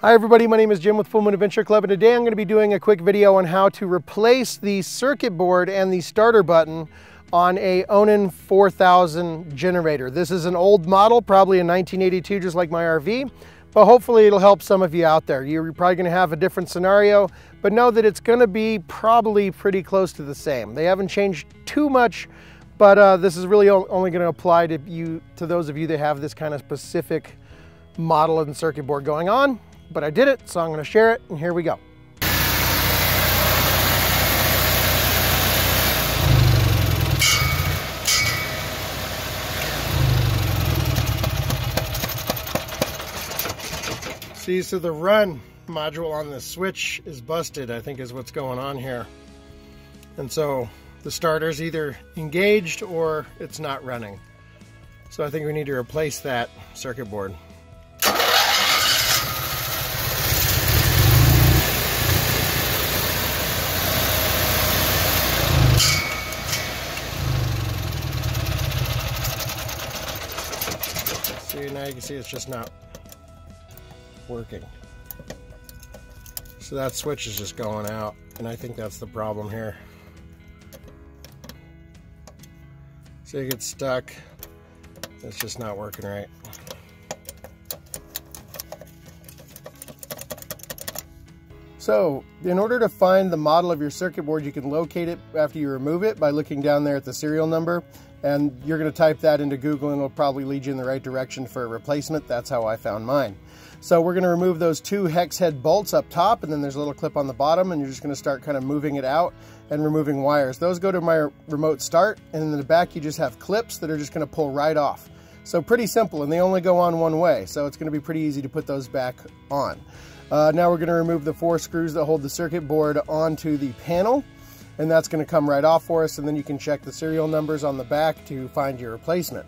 Hi everybody, my name is Jim with Full Moon Adventure Club, and today I'm going to be doing a quick video on how to replace the circuit board and the starter button on a Onan 4000 generator. This is an old model, probably a 1982, just like my RV, but hopefully it'll help some of you out there. You're probably going to have a different scenario, but know that it's going to be probably pretty close to the same. They haven't changed too much, but this is really only going to apply to those of you that have this kind of specific model and circuit board going on. But I did it, so I'm going to share it, and here we go. See, so the run module on the switch is busted, I think is what's going on here. And so the starter's either engaged or it's not running. So I think we need to replace that circuit board. See, now you can see it's just not working. So that switch is just going out, and I think that's the problem here. So you get stuck, it's just not working right. So in order to find the model of your circuit board, you can locate it after you remove it by looking down there at the serial number. And you're going to type that into Google and it'll probably lead you in the right direction for a replacement. That's how I found mine. So we're going to remove those two hex head bolts up top, and then there's a little clip on the bottom, and you're just going to start kind of moving it out and removing wires. Those go to my remote start, and in the back you just have clips that are just going to pull right off. So pretty simple, and they only go on one way, so it's going to be pretty easy to put those back on. Now we're going to remove the 4 screws that hold the circuit board onto the panel, and that's going to come right off for us, and then you can check the serial numbers on the back to find your replacement.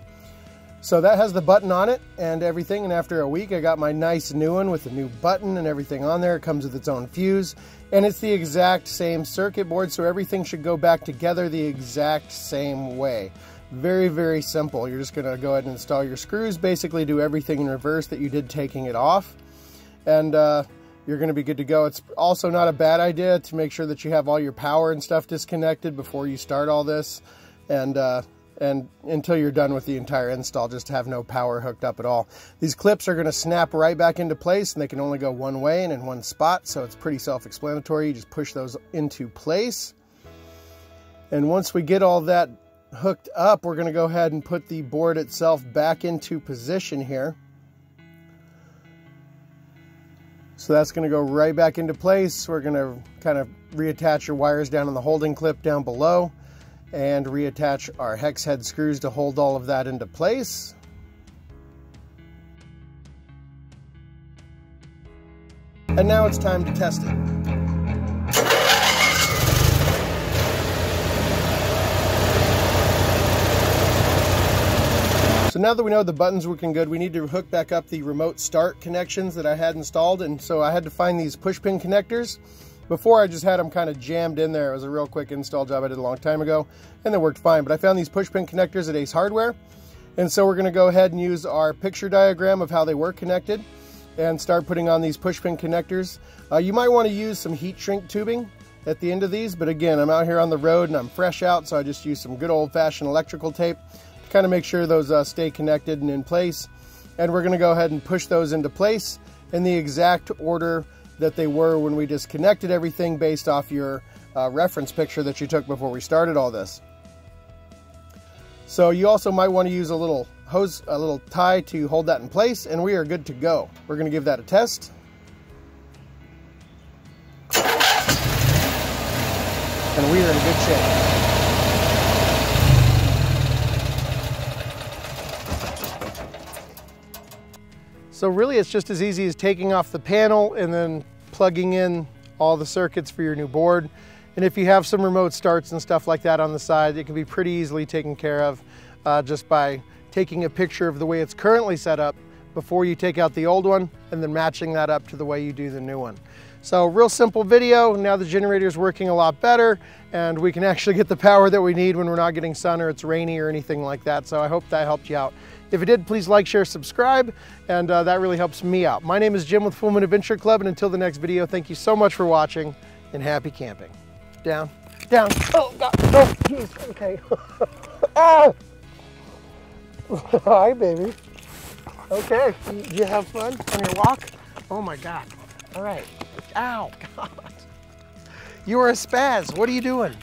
So that has the button on it and everything, and after a week I got my nice new one with the new button and everything on there. It comes with its own fuse, and it's the exact same circuit board, so everything should go back together the exact same way. Very, very simple. You're just going to go ahead and install your screws, basically do everything in reverse that you did taking it off, and you're going to be good to go. It's also not a bad idea to make sure that you have all your power and stuff disconnected before you start all this, and until you're done with the entire install, just have no power hooked up at all. These clips are going to snap right back into place, and they can only go one way and in one spot, so it's pretty self-explanatory. You just push those into place, and once we get all that hooked up, we're going to go ahead and put the board itself back into position here. So that's going to go right back into place. We're going to kind of reattach your wires down on the holding clip down below and reattach our hex head screws to hold all of that into place. And now it's time to test it. So now that we know the button's working good, we need to hook back up the remote start connections that I had installed, and so I had to find these push pin connectors. Before I just had them kind of jammed in there. It was a real quick install job I did a long time ago, and they worked fine, but I found these push pin connectors at Ace Hardware, and so we're going to go ahead and use our picture diagram of how they were connected and start putting on these push pin connectors. You might want to use some heat shrink tubing at the end of these, but again, I'm out here on the road and I'm fresh out, so I just use some good old-fashioned electrical tape to kind of make sure those stay connected and in place. And we're going to go ahead and push those into place in the exact order that they were when we disconnected everything, based off your reference picture that you took before we started all this. So you also might want to use a little hose, a little tie to hold that in place, and we are good to go. We're going to give that a test. And we are in good shape. So really it's just as easy as taking off the panel and then plugging in all the circuits for your new board. And if you have some remote starts and stuff like that on the side, it can be pretty easily taken care of just by taking a picture of the way it's currently set up before you take out the old one, and then matching that up to the way you do the new one. So real simple video. Now the generator is working a lot better, and we can actually get the power that we need when we're not getting sun or it's rainy or anything like that. So I hope that helped you out. If it did, please like, share, subscribe, and that really helps me out. My name is Jim with Full Moon Adventure Club, and until the next video, thank you so much for watching, and happy camping. Down, down. Oh, God. Oh, jeez. Okay. Oh! Hi, baby. Okay. Did you have fun on your walk? Oh, my God. All right. Ow, God. You are a spaz. What are you doing?